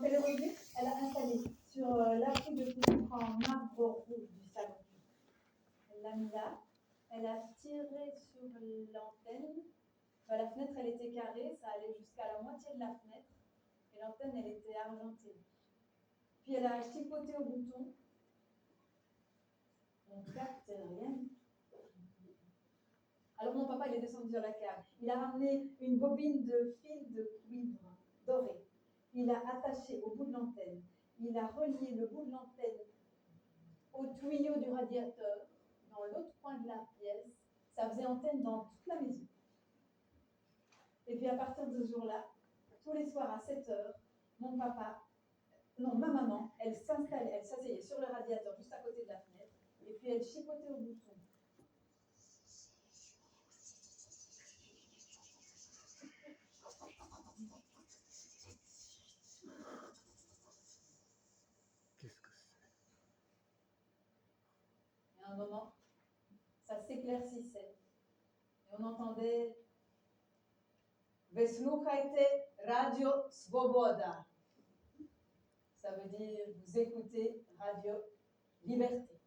quand elle est revenue, elle a installé sur l'appui de fenêtre en marbre rouge du salon. Elle l'a mis là, elle a tiré sur l'antenne. La fenêtre, elle était carrée, ça allait jusqu'à la moitié de la fenêtre, et l'antenne, elle était argentée. Puis elle a chipoté au bouton. On capte rien. Alors mon papa, il est descendu dans la cave. Il a ramené une bobine de fil de cuivre doré. Il a attaché au bout de l'antenne. Il a relié le bout de l'antenne au tuyau du radiateur dans l'autre coin de la pièce. Ça faisait antenne dans toute la maison. Et puis à partir de ce jour-là, tous les soirs à 7h, ma maman, elle s'asseyait sur le radiateur juste à côté de la fenêtre, et puis elle chipotait au bouton. Qu'est-ce que c'est? Et à un moment, ça s'éclaircissait, et on entendait Vesluchajte Radio Svoboda. Ça veut dire vous écoutez Radio Liberté.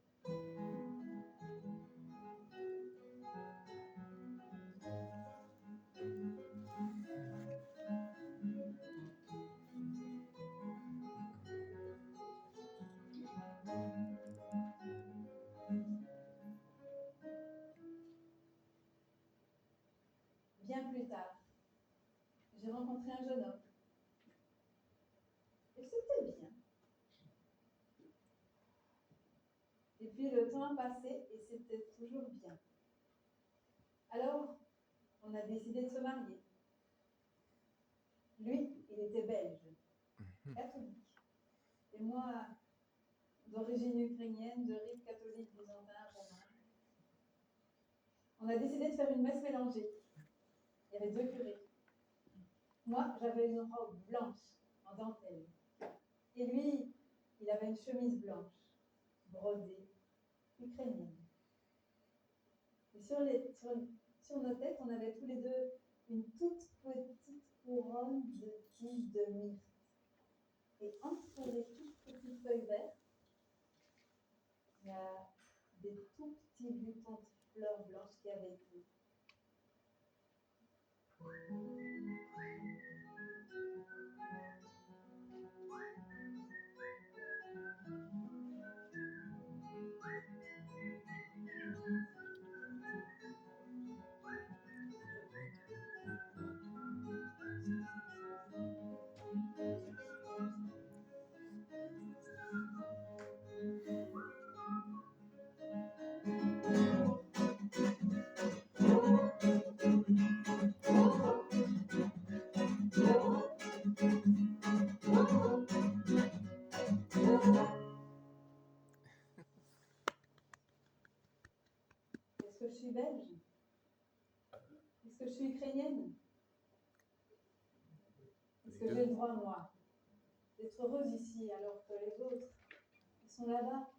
Bien plus tard, j'ai rencontré un jeune homme. Et c'était bien. Et puis le temps a passé et c'était toujours bien. Alors, on a décidé de se marier. Lui, il était belge, catholique. Et moi, d'origine ukrainienne, de rite catholique byzantin, romain. On a décidé de faire une messe mélangée. Il y avait 2 curés. Moi, j'avais une robe blanche en dentelle. Et lui, il avait une chemise blanche, brodée, ukrainienne. Et sur nos têtes, on avait tous les deux une toute petite couronne de tiges de myrte. Et entre les toutes petites feuilles vertes, il y a des tout petits boutons de fleurs blanches qui avaient été. Est-ce que je suis belge? Est-ce que je suis ukrainienne? Est-ce que j'ai le droit, moi, d'être heureuse ici alors que les autres, ils sont là-bas?